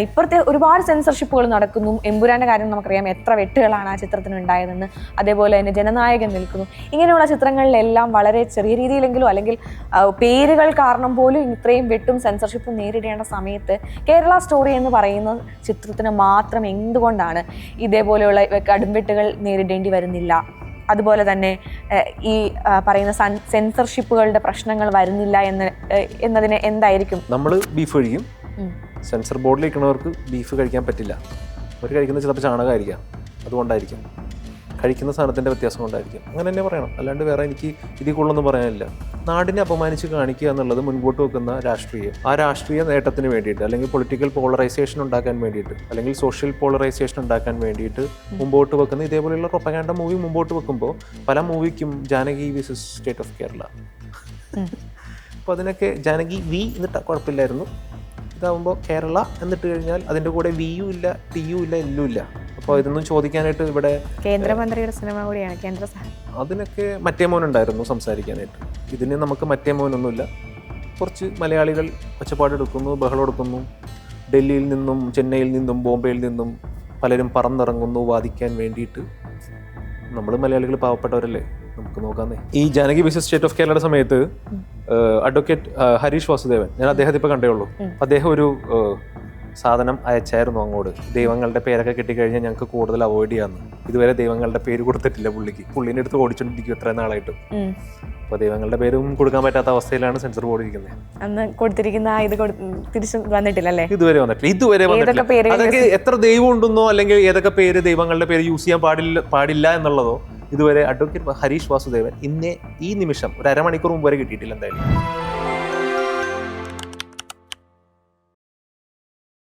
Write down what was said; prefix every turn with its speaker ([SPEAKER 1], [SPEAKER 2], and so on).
[SPEAKER 1] ഇപ്പോഴത്തെ ഒരുപാട് സെൻസർഷിപ്പുകൾ നടക്കുന്നു. എമ്പുരാന്റെ കാര്യം നമുക്കറിയാം, എത്ര വെട്ടുകളാണ് ആ ചിത്രത്തിന് ഉണ്ടായതെന്ന്. അതേപോലെ തന്നെ ജനനായകൻ നിൽക്കുന്നു. ഇങ്ങനെയുള്ള ചിത്രങ്ങളിലെല്ലാം വളരെ ചെറിയ രീതിയിലെങ്കിലും അല്ലെങ്കിൽ പേരുകൾ കാരണം പോലും ഇത്രയും വെട്ടും സെൻസർഷിപ്പും നേരിടേണ്ട സമയത്ത് കേരള സ്റ്റോറി എന്ന് പറയുന്ന ചിത്രത്തിന് മാത്രം എന്തുകൊണ്ടാണ് ഇതേപോലെയുള്ള കടുംവെട്ടുകൾ നേരിടേണ്ടി വരുന്നില്ല? അതുപോലെ തന്നെ ഈ പറയുന്ന സെൻസർഷിപ്പുകളുടെ പ്രശ്നങ്ങൾ വരുന്നില്ല എന്നതിന് എന്തായിരിക്കും?
[SPEAKER 2] നമ്മൾ ബീഫ് കഴിക്കും. സെൻസർ ബോർഡിൽ ഇരിക്കുന്നവർക്ക് ബീഫ് കഴിക്കാൻ പറ്റില്ല. അവർ കഴിക്കുന്ന ചിലപ്പോൾ ചാണകമായിരിക്കാം, അതുകൊണ്ടായിരിക്കും. കഴിക്കുന്ന സാധനത്തിൻ്റെ വ്യത്യാസം കൊണ്ടായിരിക്കും. അങ്ങനെ തന്നെ പറയണം, അല്ലാണ്ട് വേറെ എനിക്ക് ഇതിൽ കൂടുതലൊന്നും പറയാനില്ല. നാടിനെ അപമാനിച്ച് കാണിക്കുക എന്നുള്ളത് മുൻപോട്ട് വെക്കുന്ന രാഷ്ട്രീയം, ആ രാഷ്ട്രീയ നേട്ടത്തിന് വേണ്ടിയിട്ട് അല്ലെങ്കിൽ പൊളിറ്റിക്കൽ പോളറൈസേഷൻ ഉണ്ടാക്കാൻ വേണ്ടിയിട്ട് അല്ലെങ്കിൽ സോഷ്യൽ പോളറൈസേഷൻ ഉണ്ടാക്കാൻ വേണ്ടിയിട്ട് മുമ്പോട്ട് വെക്കുന്ന ഇതേപോലെയുള്ള പ്രൊപ്പഗാൻഡ മൂവി മുമ്പോട്ട് വെക്കുമ്പോൾ പല മൂവിക്കും Janaki versus state of Kerala, അപ്പോൾ അതിനൊക്കെ ജാനകി വി എന്നിട്ട് കുഴപ്പമില്ലായിരുന്നു. ഇതാവുമ്പോൾ കേരള എന്നിട്ട് കഴിഞ്ഞാൽ അതിൻ്റെ കൂടെ വിയും ഇല്ല, ടിയും ഇല്ല, എല്ലും ഇല്ല. അപ്പോൾ ഇതൊന്നും ചോദിക്കാനായിട്ട് ഇവിടെ
[SPEAKER 1] കേന്ദ്രമന്ത്രിയുടെ സിനിമ കൂടിയാണ്
[SPEAKER 2] അതിനൊക്കെ മറ്റേ മോനുണ്ടായിരുന്നു സംസാരിക്കാനായിട്ട്. ഇതിന് നമുക്ക് മറ്റേ മോനൊന്നുമില്ല. കുറച്ച് മലയാളികൾ ഒച്ചപ്പാടെടുക്കുന്നു, ബഹളം എടുക്കുന്നു. ഡൽഹിയിൽ നിന്നും ചെന്നൈയിൽ നിന്നും ബോംബെയിൽ നിന്നും പലരും പറന്നിറങ്ങുന്നു വാദിക്കാൻ വേണ്ടിയിട്ട്. നമ്മൾ മലയാളികൾ പാവപ്പെട്ടവരല്ലേ, നമുക്ക് നോക്കാന്നേ. ഈ ജാനകി വിസസ് സ്റ്റേറ്റ് ഓഫ് കേരളയുടെ സമയത്ത് അഡ്വക്കേറ്റ് ഹരീഷ് വാസുദേവൻ, ഞാൻ അദ്ദേഹത്തെ ഇപ്പോൾ കണ്ടേ ഉള്ളൂ. അദ്ദേഹം ഒരു സാധനം അയച്ചായിരുന്നു അങ്ങോട്ട്. ദൈവങ്ങളുടെ പേരൊക്കെ കിട്ടിക്കഴിഞ്ഞാൽ ഞങ്ങൾക്ക് കൂടുതൽ അവോയ്ഡ് ചെയ്യാമെന്ന്. ഇതുവരെ ദൈവങ്ങളുടെ പേര് കൊടുത്തിട്ടില്ല പുള്ളിക്ക്. പുള്ളിൻ്റെ അടുത്ത് ഓടിച്ചോണ്ടിരിക്കും എത്ര നാളായിട്ട്. അപ്പോൾ ദൈവങ്ങളുടെ പേരും കൊടുക്കാൻ പറ്റാത്ത അവസ്ഥയിലാണ് സെൻസർ ബോർഡ് ഇരിക്കുന്നത്.
[SPEAKER 1] അന്ന് കൊടുത്തിരിക്കുന്ന ഇത് തിരിച്ചു വന്നിട്ടില്ല,
[SPEAKER 2] ഇതുവരെ വന്നിട്ടില്ല. അതൊക്കെ എത്ര ദൈവം ഉണ്ടെന്നോ അല്ലെങ്കിൽ ഏതൊക്കെ പേര് ദൈവങ്ങളുടെ പേര് യൂസ് ചെയ്യാൻ പാടില്ല എന്നുള്ളതോ ഇതുവരെ അഡ്വക്കേറ്റ് ഹരീഷ് വാസുദേവൻ ഈ നിമിഷം ഒരു അരമണിക്കൂർ മുമ്പ് വരെ കിട്ടിയിട്ടില്ല എന്തായാലും.